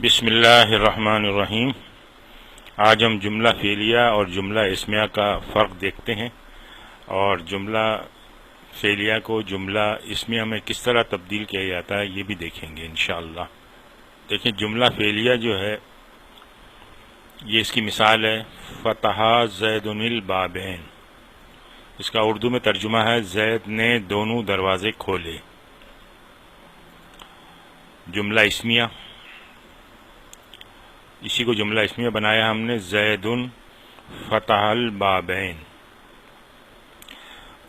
بسم اللہ الرحمن الرحیم۔ آج ہم جملہ فعلیہ اور جملہ اسمیہ کا فرق دیکھتے ہیں، اور جملہ فعلیہ کو جملہ اسمیہ میں کس طرح تبدیل کیا جاتا ہے یہ بھی دیکھیں گے انشاءاللہ۔ دیکھیں، جملہ فعلیہ جو ہے یہ اس کی مثال ہے فتح زید البابین۔ اس کا اردو میں ترجمہ ہے زید نے دونوں دروازے کھولے۔ جملہ اسمیہ، اسی کو جملہ اسمیہ بنایا ہم نے زید فتح البابین۔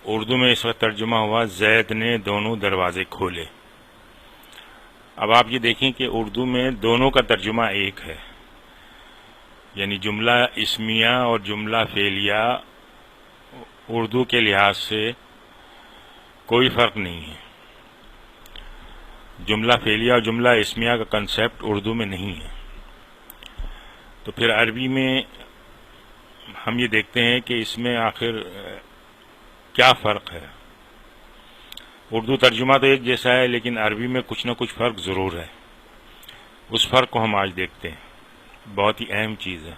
اردو میں اس وقت ترجمہ ہوا زید نے دونوں دروازے کھولے۔ اب آپ یہ دیکھیں کہ اردو میں دونوں کا ترجمہ ایک ہے، یعنی جملہ اسمیہ اور جملہ فعلیہ اردو کے لحاظ سے کوئی فرق نہیں ہے۔ جملہ فعلیہ اور جملہ اسمیہ کا کنسیپٹ اردو میں نہیں ہے۔ تو پھر عربی میں ہم یہ دیکھتے ہیں کہ اس میں آخر کیا فرق ہے۔ اردو ترجمہ تو ایک جیسا ہے، لیکن عربی میں کچھ نہ کچھ فرق ضرور ہے۔ اس فرق کو ہم آج دیکھتے ہیں، بہت ہی اہم چیز ہے۔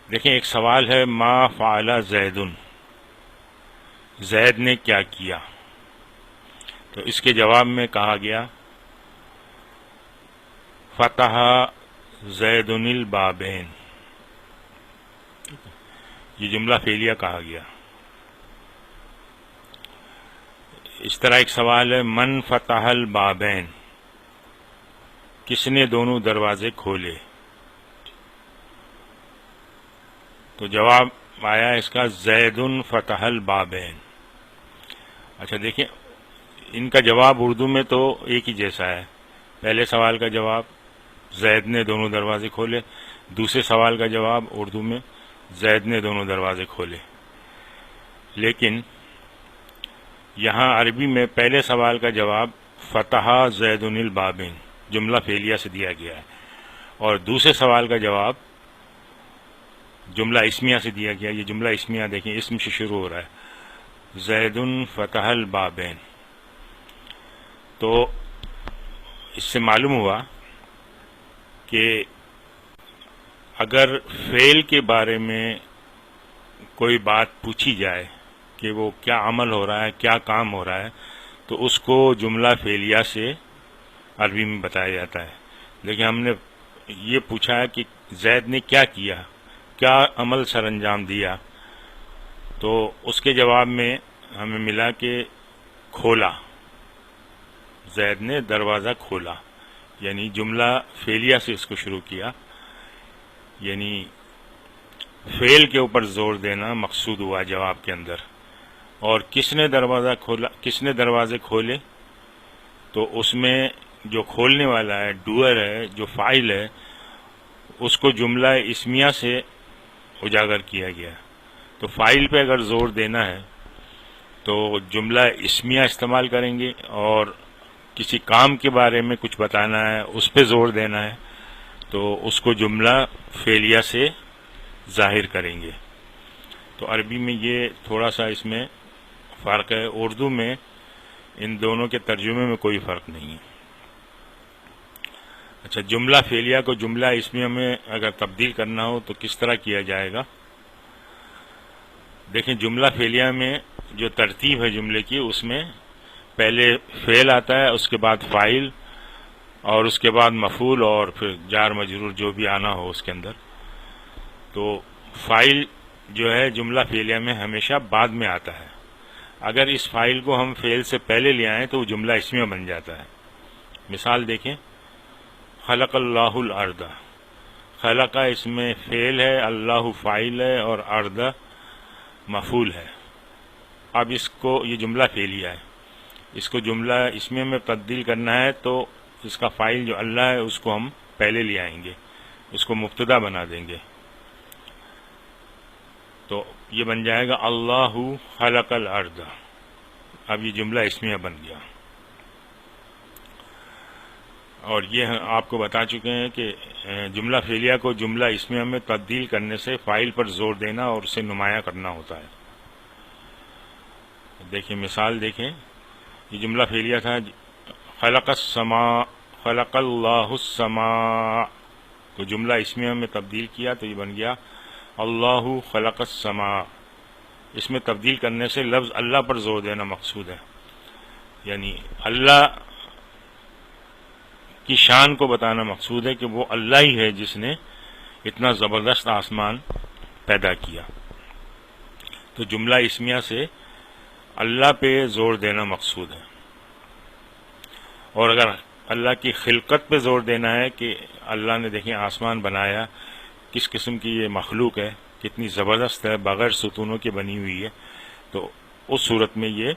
دیکھیں، ایک سوال ہے ما فعل زید، زید نے کیا کیا؟ تو اس کے جواب میں کہا گیا فتح زید البابین۔ یہ جملہ فعلیہ کہا گیا۔ اس طرح ایک سوال ہے من فتح البابین، کس نے دونوں دروازے کھولے؟ تو جواب آیا اس کا زید فتح البابین۔ اچھا دیکھیں، ان کا جواب اردو میں تو ایک ہی جیسا ہے۔ پہلے سوال کا جواب زید نے دونوں دروازے کھولے، دوسرے سوال کا جواب اردو میں زید نے دونوں دروازے کھولے، لیکن یہاں عربی میں پہلے سوال کا جواب فتح زید البابین جملہ فعلیہ سے دیا گیا ہے، اور دوسرے سوال کا جواب جملہ اسمیہ سے دیا گیا۔ یہ جملہ اسمیہ دیکھیں، اسم سے شروع ہو رہا ہے زید فتح البابین۔ تو اس سے معلوم ہوا کہ اگر فعل کے بارے میں کوئی بات پوچھی جائے کہ وہ کیا عمل ہو رہا ہے، کیا کام ہو رہا ہے، تو اس کو جملہ فعلیہ سے عربی میں بتایا جاتا ہے۔ لیکن ہم نے یہ پوچھا ہے کہ زید نے کیا کیا، کیا عمل سر انجام دیا، تو اس کے جواب میں ہمیں ملا کہ کھولا، زید نے دروازہ کھولا، یعنی جملہ فعلیہ سے اس کو شروع کیا، یعنی فعل کے اوپر زور دینا مقصود ہوا جواب کے اندر۔ اور کس نے دروازہ کھولا، کس نے دروازے کھولے، تو اس میں جو کھولنے والا ہے، ڈوئر ہے، جو فاعل ہے، اس کو جملہ اسمیہ سے اجاگر کیا گیا۔ تو فاعل پہ اگر زور دینا ہے تو جملہ اسمیہ استعمال کریں گے، اور کسی کام کے بارے میں کچھ بتانا ہے، اس پہ زور دینا ہے، تو اس کو جملہ فعلیہ سے ظاہر کریں گے۔ تو عربی میں یہ تھوڑا سا اس میں فرق ہے، اردو میں ان دونوں کے ترجمے میں کوئی فرق نہیں ہے۔ اچھا، جملہ فعلیہ کو جملہ اسمیہ میں اگر تبدیل کرنا ہو تو کس طرح کیا جائے گا؟ دیکھیں، جملہ فعلیہ میں جو ترتیب ہے جملے کی، اس میں پہلے فعل آتا ہے، اس کے بعد فاعل، اور اس کے بعد مفعول، اور پھر جار مجرور جو بھی آنا ہو اس کے اندر۔ تو فاعل جو ہے جملہ فعلیہ میں ہمیشہ بعد میں آتا ہے۔ اگر اس فاعل کو ہم فعل سے پہلے لے آئیں تو وہ جملہ اسمیہ بن جاتا ہے۔ مثال دیکھیں، خلق اللہ الارض، خلق اس میں فعل ہے، اللہ فاعل ہے، اور ارض مفعول ہے۔ اب اس کو، یہ جملہ فعلیہ ہے، اس کو جملہ اسمیہ میں تبدیل کرنا ہے تو اس کا فاعل جو اللہ ہے اس کو ہم پہلے لے آئیں گے، اس کو مبتدا بنا دیں گے۔ تو یہ بن جائے گا اللہ خلق الارض۔ اب یہ جملہ اسمیہ بن گیا۔ اور یہ آپ کو بتا چکے ہیں کہ جملہ فعلیہ کو جملہ اسمیہ میں تبدیل کرنے سے فاعل پر زور دینا اور اسے نمایاں کرنا ہوتا ہے۔ دیکھیں، مثال دیکھیں، یہ جملہ فعلیہ تھا. خلق السماء، خلق اللہ السماء کو جملہ اسمیہ میں تبدیل کیا تو یہ بن گیا اللہ خلق السماء. اس میں تبدیل کرنے سے لفظ اللہ پر زور دینا مقصود ہے، یعنی اللہ کی شان کو بتانا مقصود ہے کہ وہ اللہ ہی ہے جس نے اتنا زبردست آسمان پیدا کیا. تو جملہ اسمیہ سے اللہ پہ زور دینا مقصود ہے. اور اگر اللہ کی خلقت پہ زور دینا ہے کہ اللہ نے دیکھیں آسمان بنایا، کس قسم کی یہ مخلوق ہے، کتنی زبردست ہے، بغیر ستونوں کی بنی ہوئی ہے، تو اس صورت میں یہ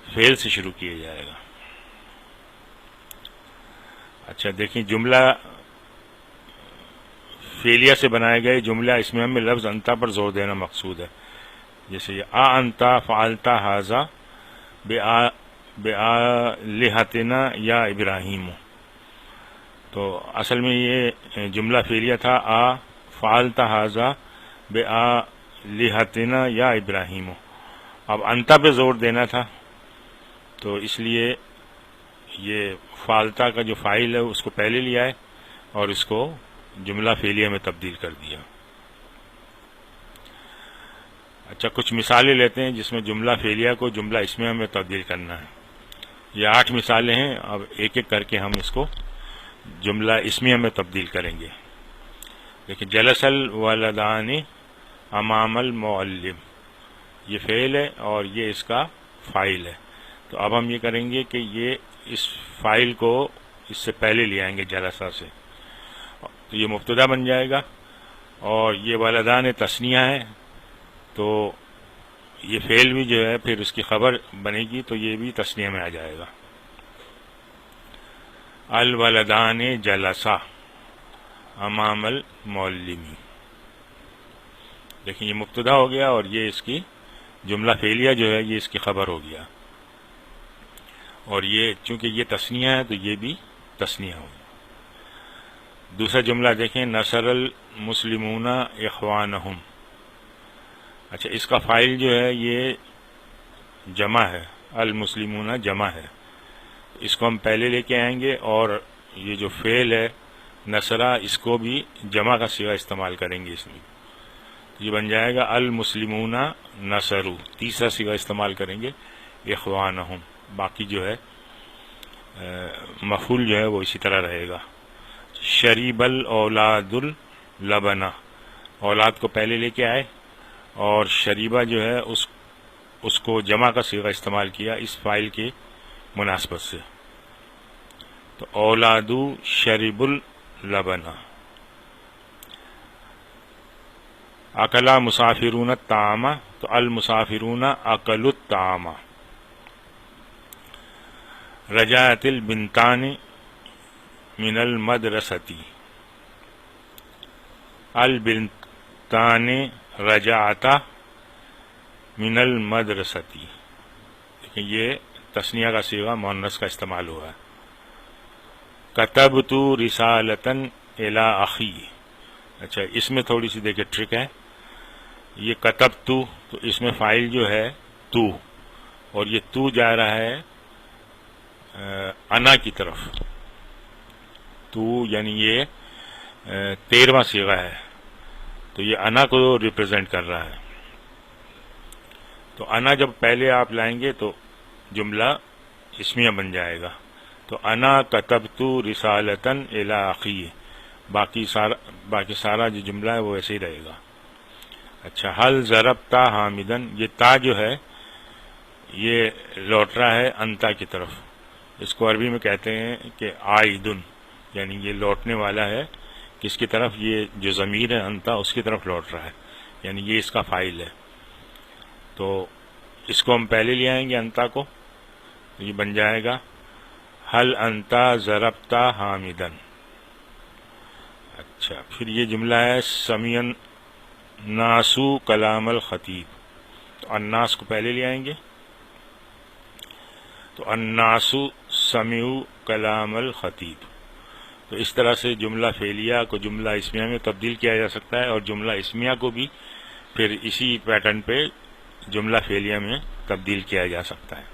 فعل سے شروع کیا جائے گا. اچھا دیکھیں، جملہ فعلیہ سے بنائے گئے جملہ اسمیہ میں لفظ انتا پر زور دینا مقصود ہے. جیسے آ انتا فعلتا ھذا بآلہتنا یا ابراہیم، تو اصل میں یہ جملہ فعلیہ تھا آ فعلتا ھذا بآلہتنا یا ابراہیم. اب انتا پہ زور دینا تھا تو اس لیے یہ فعلتا کا جو فاعل ہے اس کو پہلے لیا ہے اور اس کو جملہ فعلیہ میں تبدیل کر دیا. اچھا کچھ مثالیں لیتے ہیں جس میں جملہ فعلیہ کو جملہ اسمیہ میں تبدیل کرنا ہے. یہ 8 مثالیں ہیں، اب ایک ایک کر کے ہم اس کو جملہ اسمیہ میں تبدیل کریں گے. دیکھیں، جلس الولدان امام المعلم، یہ فعل ہے اور یہ اس کا فاعل ہے. تو اب ہم یہ کریں گے کہ یہ اس فاعل کو اس سے پہلے لے آئیں گے جلسہ سے، تو یہ مبتدا بن جائے گا. اور یہ ولدان تثنیہ ہے تو یہ فعل بھی جو ہے پھر اس کی خبر بنے گی تو یہ بھی تثنیہ میں آ جائے گا. الولدان جلسا امام المعلمی، دیکھیں یہ مبتدا ہو گیا اور یہ اس کی جملہ فعلیہ جو ہے یہ اس کی خبر ہو گیا. اور یہ چونکہ یہ تثنیہ ہے تو یہ بھی تثنیہ ہو گیا. دوسرا جملہ دیکھیں، نصر المسلمون اخوانہم. اچھا اس کا فاعل جو ہے یہ جمع ہے، المسلمون جمع ہے، اس کو ہم پہلے لے کے آئیں گے. اور یہ جو فعل ہے نصرہ، اس کو بھی جمع کا صیغہ استعمال کریں گے اس میں. یہ بن جائے گا المسلمون نصروا، تیسرا صیغہ استعمال کریں گے اخوانہم. باقی جو ہے مفعول جو ہے وہ اسی طرح رہے گا. شریب الاولاد اللبن، اولاد کو پہلے لے کے آئے اور شریبہ جو ہے اس کو جمع کا صیغہ استعمال کیا اس فاعل کی مناسبت سے. تو اولادو شریب اللبن. اکلا مسافرون الطعام، تو المسافرون اکلوا الطعام. رجعت البنتان من المدرسة، البنتان رجعتا من المدرسة. لیکن یہ تثنیہ کا صیغہ مؤنث کا استعمال ہوا ہے. کتبت رسالة الى اخی. اچھا اس میں تھوڑی سی دیکھیں ٹرک ہے. یہ کتبت تو اس میں فاعل جو ہے تو، اور یہ تو جا رہا ہے انا کی طرف. تو یعنی یہ 13واں صیغہ ہے تو یہ انا کو ریپرزینٹ کر رہا ہے. تو انا جب پہلے آپ لائیں گے تو جملہ اسمیہ بن جائے گا. تو انا کتبت رسالتاً الی اخی، باقی سارا جو جملہ ہے وہ ایسے ہی رہے گا. اچھا حل ضربتا حامدن، یہ تا جو ہے یہ لوٹ رہا ہے انتا کی طرف. اس کو عربی میں کہتے ہیں کہ عائدن، یعنی یہ لوٹنے والا ہے کس کی طرف؟ یہ جو ضمیر ہے انتا اس کی طرف لوٹ رہا ہے، یعنی یہ اس کا فاعل ہے. تو اس کو ہم پہلے لے آئیں گے انتا کو، تو یہ بن جائے گا حل انتا ضربتا حامدن. اچھا پھر یہ جملہ ہے سمیع ناسو کلام الخطیب. تو الناس کو پہلے لے آئیں گے تو الناسو سمعوا کلام الخطیب. تو اس طرح سے جملہ فعلیہ کو جملہ اسمیہ میں تبدیل کیا جا سکتا ہے، اور جملہ اسمیہ کو بھی پھر اسی پیٹرن پہ جملہ فعلیہ میں تبدیل کیا جا سکتا ہے.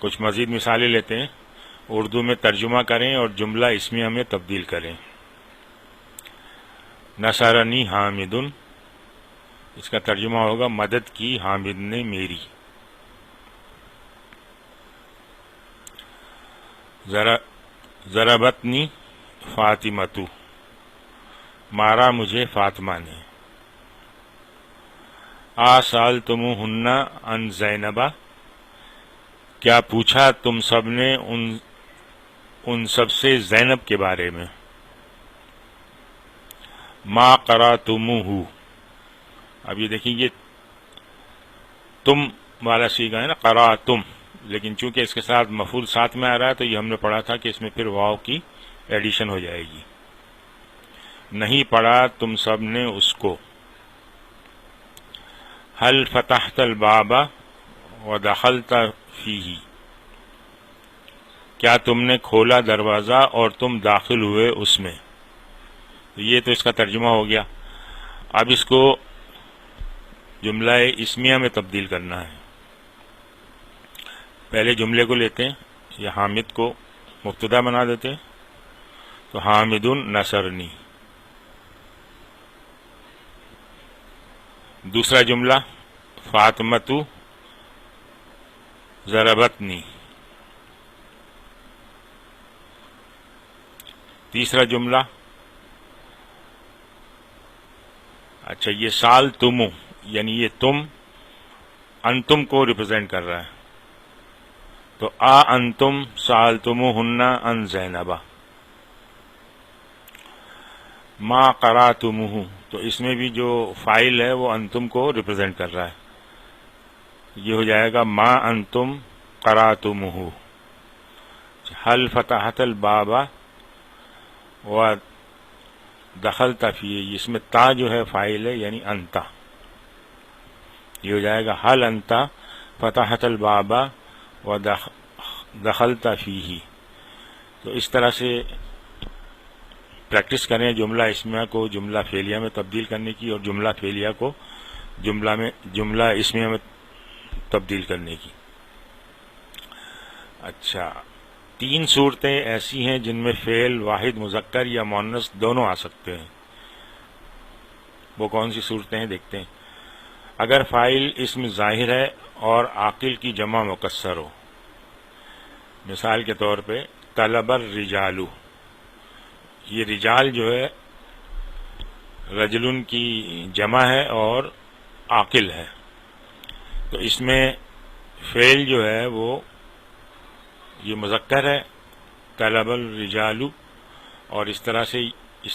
کچھ مزید مثالیں لیتے ہیں، اردو میں ترجمہ کریں اور جملہ اسمیہ میں تبدیل کریں۔ نصرنی حامد، اس کا ترجمہ ہوگا مدد کی حامد نے میری۔ ضربتنی فاطمۃ، مارا مجھے فاطمہ نے۔ آسألتموہن عن زینب، کیا پوچھا تم سب نے ان سب سے زینب کے بارے میں۔ ما قرأتموہ، اب یہ دیکھیں یہ تم والا صیغہ ہے نا، قرأتم، لیکن چونکہ اس کے ساتھ مفعول ساتھ میں آ رہا ہے تو یہ ہم نے پڑھا تھا کہ اس میں پھر واو کی ایڈیشن ہو جائے گی۔ نہیں پڑھا تم سب نے اس کو۔ هل فتحت الباب ودخلت فیہ، کیا تم نے کھولا دروازہ اور تم داخل ہوئے اس میں۔ یہ تو اس کا ترجمہ ہو گیا۔ اب اس کو جملہ اسمیہ میں تبدیل کرنا ہے۔ پہلے جملے کو لیتے ہیں، یہ حامد کو مبتدا بنا دیتے ہیں، تو حامد نصرنی۔ دوسرا جملہ فاطمۃ ضربتنی۔ تیسرا جملہ، اچھا یہ سال تم، یعنی یہ تم انتم کو ریپرزینٹ کر رہا ہے، تو انتم سألتموہن عن زینب۔ ما قرأتموہ، تو اس میں بھی جو فاعل ہے وہ انتم کو ریپرزینٹ کر رہا ہے، یہ ہو جائے گا ما انتم قرأتموہ۔ هل فتحت الباب و دخلت فیہ، اس میں تا جو ہے فاعل ہے یعنی انتا، یہ ہو جائے گا هل انت فتحت الباب و دخلت فیہ۔ تو اس طرح سے پریکٹس کریں جملہ اسمیہ کو جملہ فعلیہ میں تبدیل کرنے کی، اور جملہ فعلیہ کو جملہ اسمیہ میں تبدیل کرنے کی۔ اچھا، 3 صورتیں ایسی ہیں جن میں فعل واحد مذکر یا مؤنث دونوں آ سکتے ہیں۔ وہ کون سی صورتیں ہیں دیکھتے ہیں۔ اگر فاعل اسم ظاہر ہے اور عاقل کی جمع مکسر ہو، مثال کے طور پہ طلب الرجال، یہ رجال جو ہے رجلن کی جمع ہے اور عاقل ہے، تو اس میں فعل جو ہے وہ یہ مذکر ہے طلب الرجال، اور اس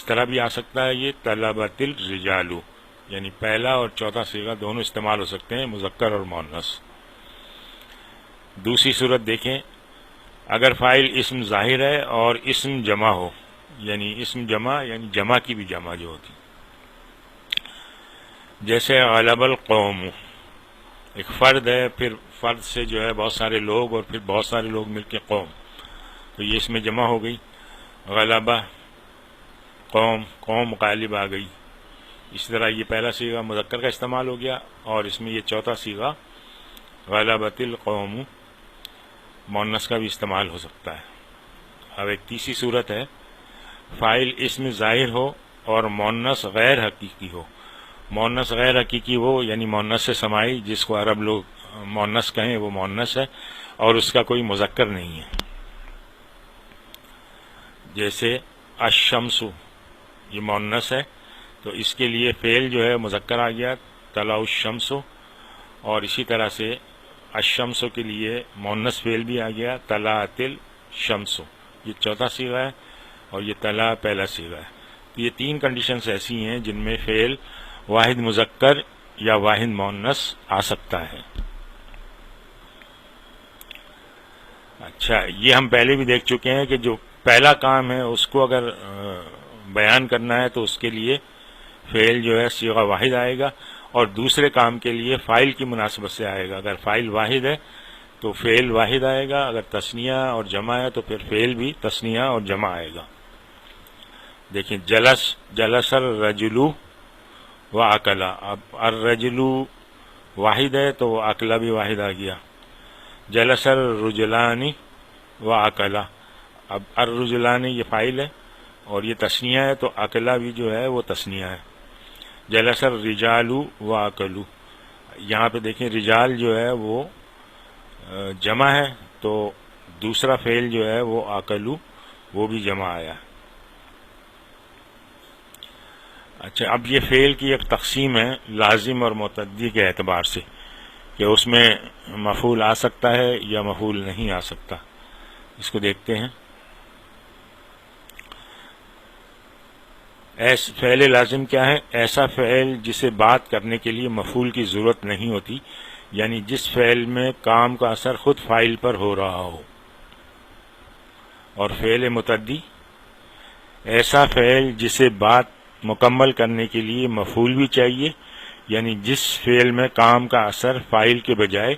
طرح بھی آ سکتا ہے یہ طلبت الرجال، یعنی پہلا اور چوتھا صیغہ دونوں استعمال ہو سکتے ہیں، مذکر اور مؤنث۔ دوسری صورت دیکھیں، اگر فاعل اسم ظاہر ہے اور اسم جمع ہو، یعنی اسم جمع یعنی جمع کی بھی جمع جو ہوتی، جیسے غلب القوم، ایک فرد ہے، پھر فرد سے جو ہے بہت سارے لوگ، اور پھر بہت سارے لوگ مل کے قوم، تو یہ اس میں جمع ہو گئی، غلبہ قوم غالب آ گئی۔ اس طرح یہ پہلا صیغہ مذکر کا استعمال ہو گیا، اور اس میں یہ چوتھا صیغہ غلبت القوم مؤنث کا بھی استعمال ہو سکتا ہے۔ اب ایک تیسری صورت ہے، فاعل اسم ظاہر ہو اور مؤنث غیر حقیقی ہو۔ مؤنث غیر حقیقی وہ یعنی مؤنث سے سمائی، جس کو عرب لوگ مؤنث کہیں، وہ مؤنث ہے اور اس کا کوئی مذکر نہیں ہے، جیسے الشمس، یہ مؤنث ہے تو اس کے لیے فعل جو ہے مذکر آ گیا طلع الشمس، اور اسی طرح سے الشمس کے لیے مؤنث فعل بھی آ گیا طلعت الشمس، یہ چوتھا صیغہ ہے اور یہ طلع پہلا صیغہ ہے۔ تو یہ 3 کنڈیشنز ایسی ہیں جن میں فعل واحد مذکر یا واحد مؤنث آ سکتا ہے۔ اچھا، یہ ہم پہلے بھی دیکھ چکے ہیں کہ جو پہلا کام ہے اس کو اگر بیان کرنا ہے تو اس کے لیے فعل جو ہے صیغہ واحد آئے گا، اور دوسرے کام کے لیے فاعل کی مناسبت سے آئے گا۔ اگر فاعل واحد ہے تو فعل واحد آئے گا، اگر تثنیہ اور جمع ہے تو پھر فعل بھی تثنیہ اور جمع آئے گا۔ دیکھیں، جلس الرجل و اکلا، اب الرجل واحد ہے تو اکلا بھی واحد آ گیا، جلس الرجلانی و اکلا. اب الرجلانی یہ فاعل ہے اور یہ تثنیہ ہے، تو اکلا بھی جو ہے وہ تثنیہ ہے. جلس الرجال و اکلو. یہاں پہ دیکھیں رجال جو ہے وہ جمع ہے، تو دوسرا فعل جو ہے وہ اکلو وہ بھی جمع آیا. اچھا، اب یہ فعل کی ایک تقسیم ہے لازم اور متعدی کے اعتبار سے، کہ اس میں مفعول آ سکتا ہے یا مفعول نہیں آ سکتا. اس کو دیکھتے ہیں. فعل لازم کیا ہے؟ ایسا فعل جسے بات کرنے کے لیے مفعول کی ضرورت نہیں ہوتی، یعنی جس فعل میں کام کا اثر خود فاعل پر ہو رہا ہو. اور فعل متعدی ایسا فعل جسے بات مکمل کرنے کے لیے مفعول بھی چاہیے، یعنی جس فعل میں کام کا اثر فاعل کے بجائے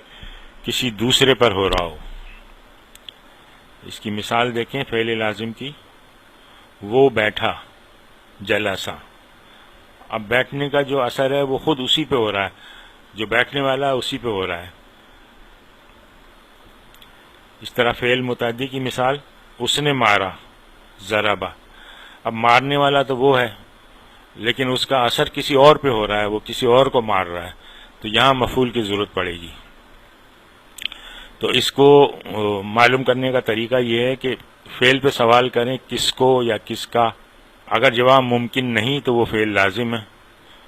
کسی دوسرے پر ہو رہا ہو. اس کی مثال دیکھیں فعل لازم کی. وہ بیٹھا، جلسا. اب بیٹھنے کا جو اثر ہے وہ خود اسی پہ ہو رہا ہے، جو بیٹھنے والا ہے اسی پہ ہو رہا ہے. اس طرح فعل متعدی کی مثال، اس نے مارا، ضربا. اب مارنے والا تو وہ ہے، لیکن اس کا اثر کسی اور پہ ہو رہا ہے، وہ کسی اور کو مار رہا ہے، تو یہاں مفعول کی ضرورت پڑے گی. تو اس کو معلوم کرنے کا طریقہ یہ ہے کہ فعل پہ سوال کریں کس کو یا کس کا. اگر جواب ممکن نہیں تو وہ فعل لازم ہے.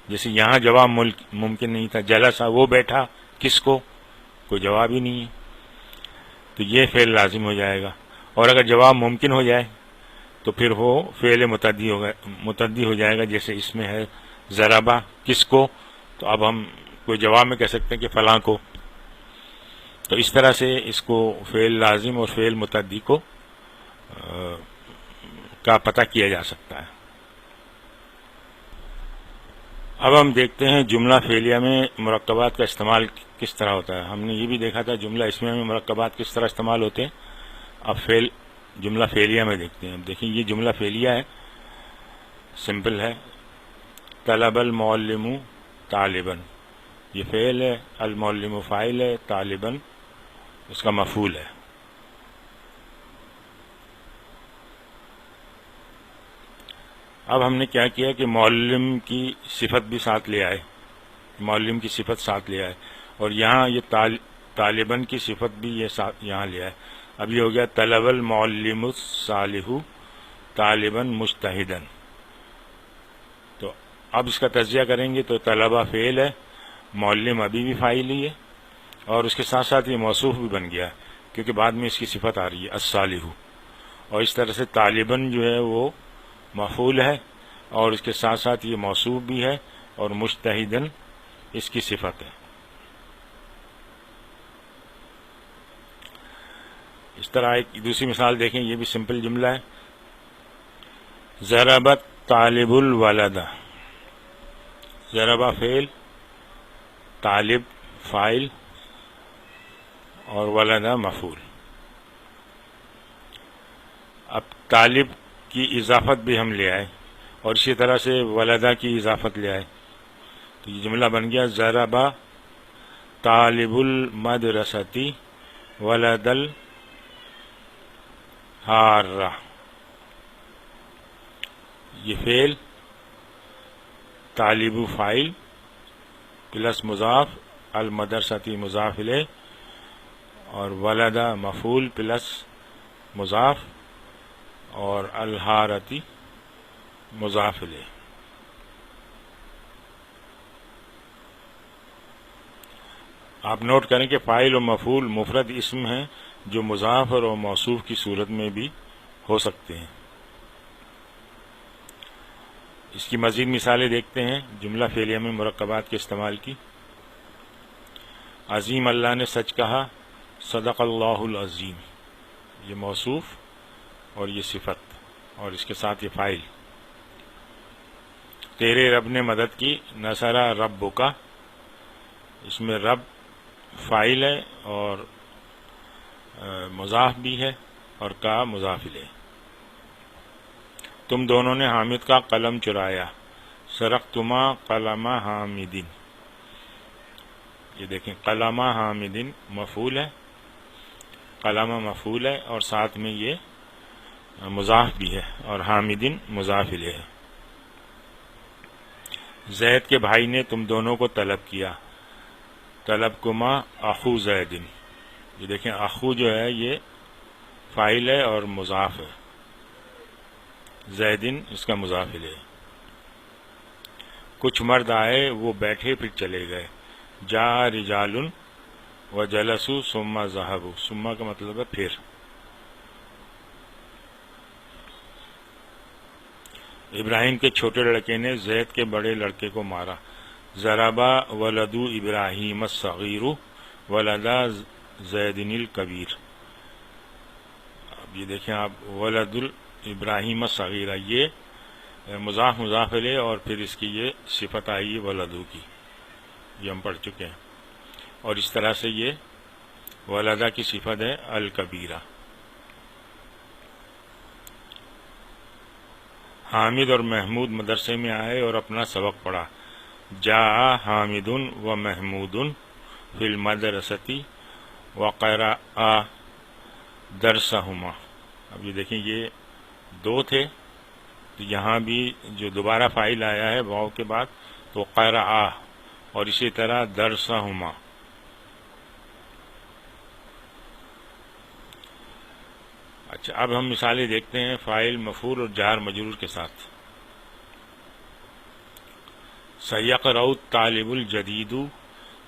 جیسے یہاں جواب ممکن نہیں تھا، جلسا وہ بیٹھا، کس کو؟ کوئی جواب ہی نہیں ہے، تو یہ فعل لازم ہو جائے گا. اور اگر جواب ممکن ہو جائے تو پھر وہ فعل متعدی ہو جائے گا. جیسے اس میں ہے ضربا، کس کو؟ تو اب ہم کوئی جواب میں کہہ سکتے ہیں کہ فلاں کو. تو اس طرح سے اس کو فعل لازم اور فعل متعدی کو کا پتہ کیا جا سکتا ہے. اب ہم دیکھتے ہیں جملہ فعلیہ میں مرکبات کا استعمال کس طرح ہوتا ہے. ہم نے یہ بھی دیکھا تھا جملہ اسمیہ میں مرکبات کس طرح استعمال ہوتے ہیں. اب جملہ فعلیہ میں دیکھتے ہیں. اب دیکھیں یہ جملہ فعلیہ ہے، سمپل ہے. طلب المعلم طالباً، یہ فعل ہے، المعلم فاعل ہے، طالباً اس کا مفعول ہے. اب ہم نے کیا کیا کہ معلم کی صفت بھی ساتھ لے آئے، معلم کی صفت ساتھ لے آئے، اور یہاں یہ طالباً کی صفت بھی یہ یہاں لے آئے. اب یہ ہو گیا طلب المعلم الصالح طالباً مجتہداً. تو اب اس کا تجزیہ کریں گے تو طلبہ فعل ہے، معلم ابھی بھی فاعل ہی ہے، اور اس کے ساتھ ساتھ یہ موصوف بھی بن گیا کیونکہ بعد میں اس کی صفت آ رہی ہے الصالح. اور اس طرح سے طالباً جو ہے وہ مفعول ہے، اور اس کے ساتھ ساتھ یہ موصوف بھی ہے، اور مجتہداً اس کی صفت ہے. اس طرح ایک دوسری مثال دیکھیں، یہ بھی سمپل جملہ ہے. ضربت طالب الولد. ضربہ فعل، طالب فاعل، اور ولدہ مفعول. اب طالب کی اضافت بھی ہم لے آئے، اور اسی طرح سے ولدہ کی اضافت لے آئے، تو یہ جملہ بن گیا ضربہ طالب المدرستی ولد الحارہ. یہ فعل، طالب فاعل پلس مضاف، المدرستی مضاف الیہ، اور ولدہ مفعول پلس مضاف، اور الحارتی مضاف الیہ. آپ نوٹ کریں کہ فاعل و مفعول مفرد اسم ہیں جو مضاف اور موصوف کی صورت میں بھی ہو سکتے ہیں. اس کی مزید مثالیں دیکھتے ہیں جملہ فعلیہ میں مرکبات کے استعمال کی. عظیم اللہ نے سچ کہا، صدق اللہ العظیم. یہ موصوف اور یہ صفت، اور اس کے ساتھ یہ فاعل. تیرے رب نے مدد کی، نصر ربک. اس میں رب فاعل ہے اور مضاف بھی ہے، اور کا مضاف الیہ. تم دونوں نے حامد کا قلم چرایا، سرقتما قلم حامد. یہ دیکھیں قلم حامد مفعول ہے، قلم مفعول ہے اور ساتھ میں یہ مضاف بھی ہے، اور حامدن مضاف الیہ ہے۔ زید کے بھائی نے تم دونوں کو طلب کیا، طلب کما اخو زیدن، یہ دیکھیں اخو جو ہے یہ فاعل ہے اور مضاف ہے، زیدن اس کا مضاف الیہ۔ کچھ مرد آئے وہ بیٹھے پھر چلے گئے، جا رجال و جلسوا ثم ذهبوا، ثم کا مطلب ہے پھر۔ ابراہیم کے چھوٹے لڑکے نے زید کے بڑے لڑکے کو مارا، ضربا ولد ابراہیم الصغیر ولد زید الکبیر۔ اب یہ دیکھیں آپ، ولد ابراہیم الصغیر، یہ مضاف مضاف الیہ اور پھر اس کی یہ صفت آئی ولدو کی، یہ ہم پڑھ چکے ہیں، اور اس طرح سے یہ ولدہ کی صفت ہے الکبیرہ۔ حامد اور محمود مدرسے میں آئے اور اپنا سبق پڑھا، جاء حامد و محمود فی المدرسۃ وقرأ درسہما۔ اب یہ دیکھیں یہ دو تھے، تو یہاں بھی جو دوبارہ فاعل آیا ہے واو کے بعد تو قرأ، اور اسی طرح درسہما۔ اچھا، اب ہم مثالیں دیکھتے ہیں فاعل مفعول اور جار مجرور کے ساتھ۔ سیقرأ الطالب الجدید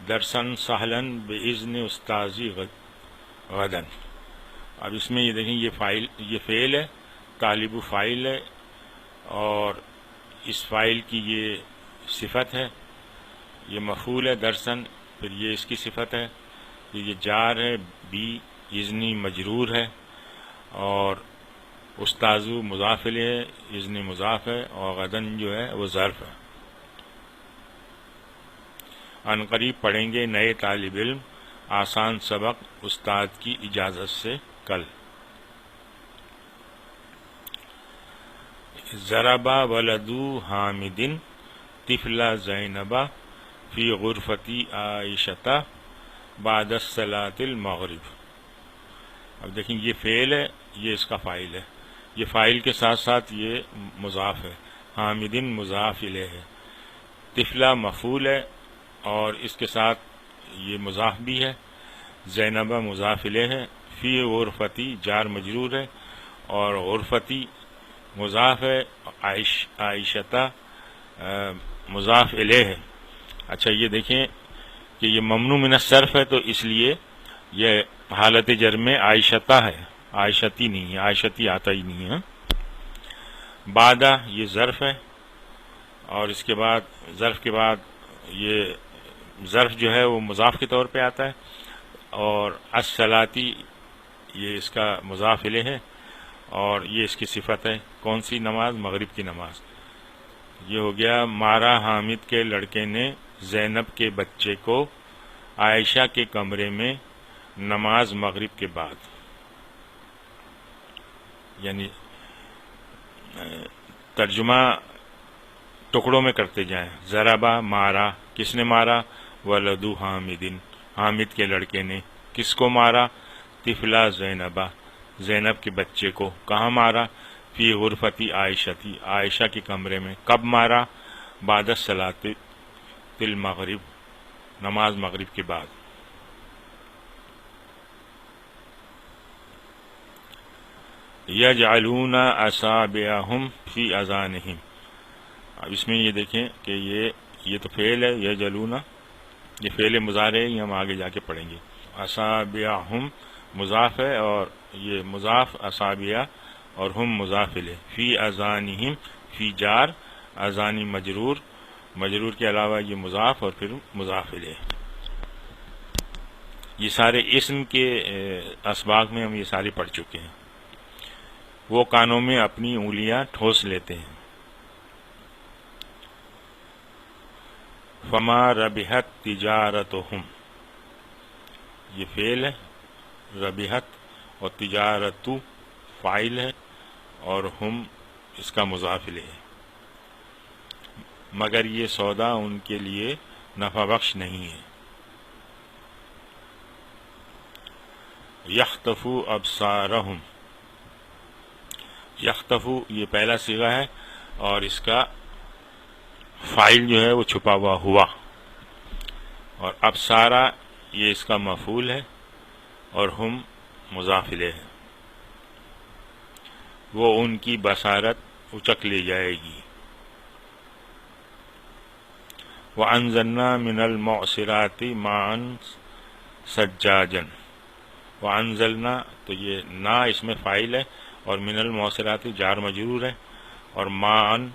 درسا سہلا بإذن استاذی غدا۔ اب اس میں یہ دیکھیں یہ فعل ہے، طالب فاعل ہے، اور اس فاعل کی یہ صفت ہے، یہ مفعول ہے درسن، پھر یہ اس کی صفت ہے، یہ جار ہے، بی اذنی مجرور ہے، اور استاذو مضاف الیہ ہے، اذنی مضاف ہے، اور غدن جو ہے وہ ظرف ہے۔ ان قریب پڑھیں گے نئے طالب علم آسان سبق استاد کی اجازت سے کل۔ ضربا ولد حامد طفل زینب فی غرفۃ عائشہ بعد الصلاۃ المغرب۔ اب دیکھیں یہ فعل ہے، یہ اس کا فاعل ہے، یہ فاعل کے ساتھ ساتھ یہ مضاف ہے، حامدن مضاف الیہ ہے، طفلہ مفعول ہے اور اس کے ساتھ یہ مضاف بھی ہے، زینبہ مضاف الیہ ہے، فی غرفتی جار مجرور ہے، اور غرفتی مضاف ہے، عائشہ مضاف الیہ ہے۔ اچھا یہ دیکھیں کہ یہ ممنوع من الصرف ہے، تو اس لیے یہ حالت جر میں عائشتہ ہے، عائشتی نہیں ہے، عائشتی آتا ہی نہیں ہے۔ بعدہ یہ ظرف ہے، اور اس کے بعد ظرف کے بعد یہ ظرف جو ہے وہ مضاف کے طور پہ آتا ہے، اور الصلاتی یہ اس کا مضاف الیہ ہے، اور یہ اس کی صفت ہے، کون سی نماز؟ مغرب کی نماز۔ یہ ہو گیا مارا حامد کے لڑکے نے زینب کے بچے کو عائشہ کے کمرے میں نماز مغرب کے بعد، یعنی ترجمہ ٹکڑوں میں کرتے جائیں۔ ضربا مارا، کس نے مارا؟ ولد حامدن، حامد کے لڑکے نے۔ کس کو مارا؟ طفلہ زینبہ، زینب کے بچے کو۔ کہاں مارا؟ فی غرفتی عائشتی، عائشہ کے کمرے میں۔ کب مارا؟ بعد الصلاۃ المغرب، نماز مغرب کے بعد۔ یجعلون اصابعہم فی اذانہم۔ اب اس میں یہ دیکھیں کہ یہ تو فعل ہے، یجعلون، یہ فعل مضارع ہے، یہ ہم آگے جا کے پڑھیں گے۔ اصابعہم مضاف ہے، اور یہ مضاف اصابع اور ہم مضاف الیہ۔ فی اذانہم، فی جار، اذانی مجرور، مجرور کے علاوہ یہ مضاف اور پھر مضاف الیہ۔ یہ سارے اسم کے اسباق میں ہم یہ سارے پڑھ چکے ہیں۔ وہ کانوں میں اپنی انگلیاں ٹھوس لیتے ہیں۔ فما ربحت تجارتہم، یہ فعل ہے، ربحت اور تجارت فاعل ہے، اور ہم اس کا مضاف الیہ ہے، مگر یہ سودا ان کے لیے نفع بخش نہیں ہے۔ یختفو ابصارہم، یختفو یہ پہلا صیغہ ہے اور اس کا فاعل جو ہے وہ چھپا ہوا ہوا، اور ابصارہ یہ اس کا مفعول ہے اور ہم مضاف الیہ ہے، وہ ان کی بصارت اچک لے جائے گی۔ وَأَنزَلْنَا مِنَ الْمُعْصِرَاتِ مَاءً ثَجَّاجًا، وَأَنزَلْنَا تو یہ نا اس میں فاعل ہے اور من المعصرات جار مجرور ہے، اور ماءً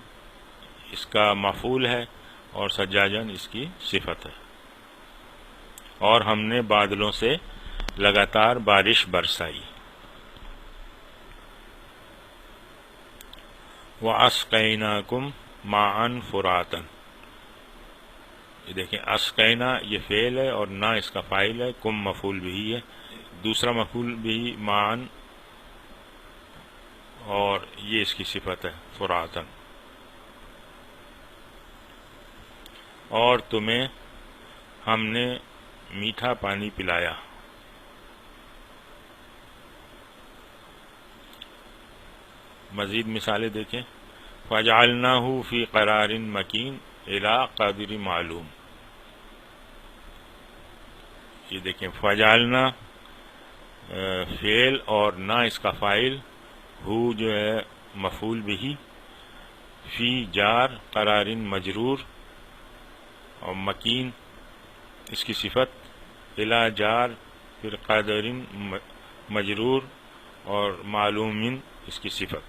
اس کا مفعول ہے اور سجاجن اس کی صفت ہے، اور ہم نے بادلوں سے لگاتار بارش برسائی۔ وَأَسْقَيْنَاكُمْ مَاءً فُرَاتًا، یہ دیکھیں اسقینا یہ فعل ہے اور نہ اس کا فاعل ہے، کم مفعول بھی ہے، دوسرا مفعول بھی معن، اور یہ اس کی صفت ہے فراتن۔ اور تمہیں ہم نے میٹھا پانی پلایا۔ مزید مثالیں دیکھیں، فَجَعَلْنَاهُ فِي قَرَارٍ مَكِينٍ إِلَىٰ قَدْرٍ معلوم، یہ دیکھیں فجعلنا فعل اور نہ اس کا فاعل، ہو جو ہے مفعول بھی، فی جار قرار مجرور، اور مکین اس کی صفت، الا جار پھر قدر مجرور اور معلوم اس کی صفت۔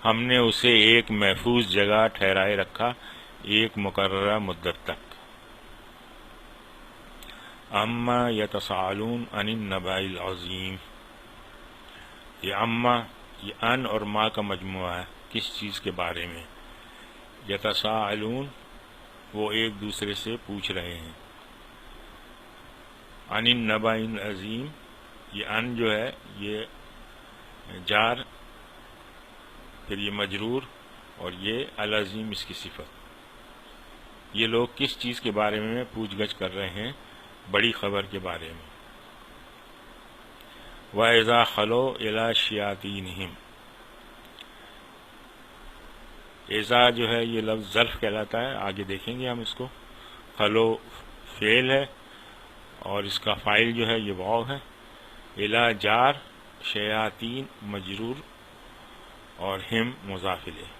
ہم نے اسے ایک محفوظ جگہ ٹھہرائے رکھا ایک مقررہ مدت تک۔ اما یتساءلون عن النبأ العظیم، یہ اما یہ ان اور ما کا مجموعہ ہے، کس چیز کے بارے میں؟ یتساءلون وہ ایک دوسرے سے پوچھ رہے ہیں، عن النبأ العظیم یہ ان جو ہے یہ جار پھر یہ مجرور اور یہ العظیم اس کی صفت۔ یہ لوگ کس چیز کے بارے میں پوچھ گچھ کر رہے ہیں؟ بڑی خبر کے بارے میں۔ وَإِذَا خَلَوْا إِلَىٰ شَيَاطِینِهِمْ، اذا جو ہے یہ لفظ ظرف کہلاتا ہے، آگے دیکھیں گے ہم اس کو۔ خلو فعل ہے اور اس کا فاعل جو ہے یہ واو ہے، الی جار، شیاطین مجرور اور ہم مضاف الیہ،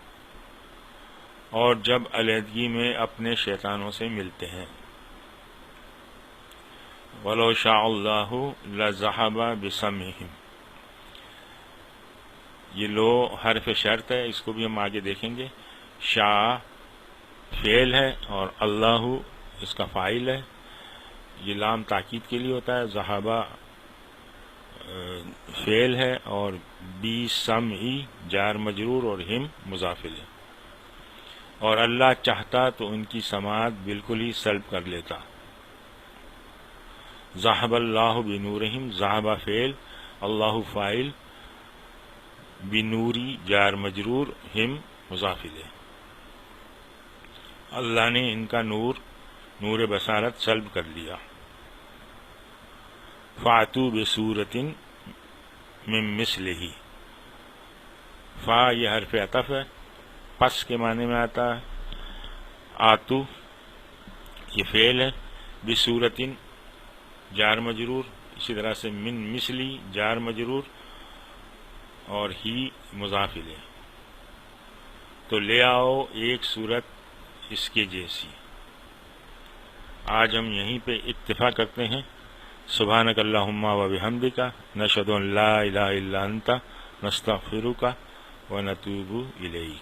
اور جب علیحدگی میں اپنے شیطانوں سے ملتے ہیں۔ وَلَوْ شَاءَ اللَّهُ لَذَهَبَ بِسَمْعِهِمْ، یہ لو حرف شرط ہے، اس کو بھی ہم آگے دیکھیں گے۔ شاء فعل ہے اور اللہ اس کا فاعل ہے، یہ لام تاکید کے لیے ہوتا ہے۔ ذہبہ فعل ہے اور بی سمعی جار مجرور اور ہم مضاف الیہ، اور اللہ چاہتا تو ان کی سماعت بالکل ہی سلب کر لیتا۔ ذہب اللہ بنورہم، ذہب فعل اللہ فاعل، بنوری جار مجرور ہم مضاف الیہ، اللہ نے ان کا نور بصارت سلب کر لیا۔ فَأْتُوا بِسُورَةٍ مِّن مِّثْلِهِ، فا یہ حرف عطف ہے، پس کے معنی میں آتا ہے۔ آتو یہ فعل ہے، بصورتن جار مجرور، اسی طرح سے من مثلی جار مجرور اور ہی مضاف الیہ، تو لے آؤ ایک صورت اس کے جیسی۔ آج ہم یہیں پہ اکتفا کرتے ہیں۔ سبحانک اللہم و بحمدک، نشہد ان لا الہ الا انت، نستغفرک و نتوب الیک۔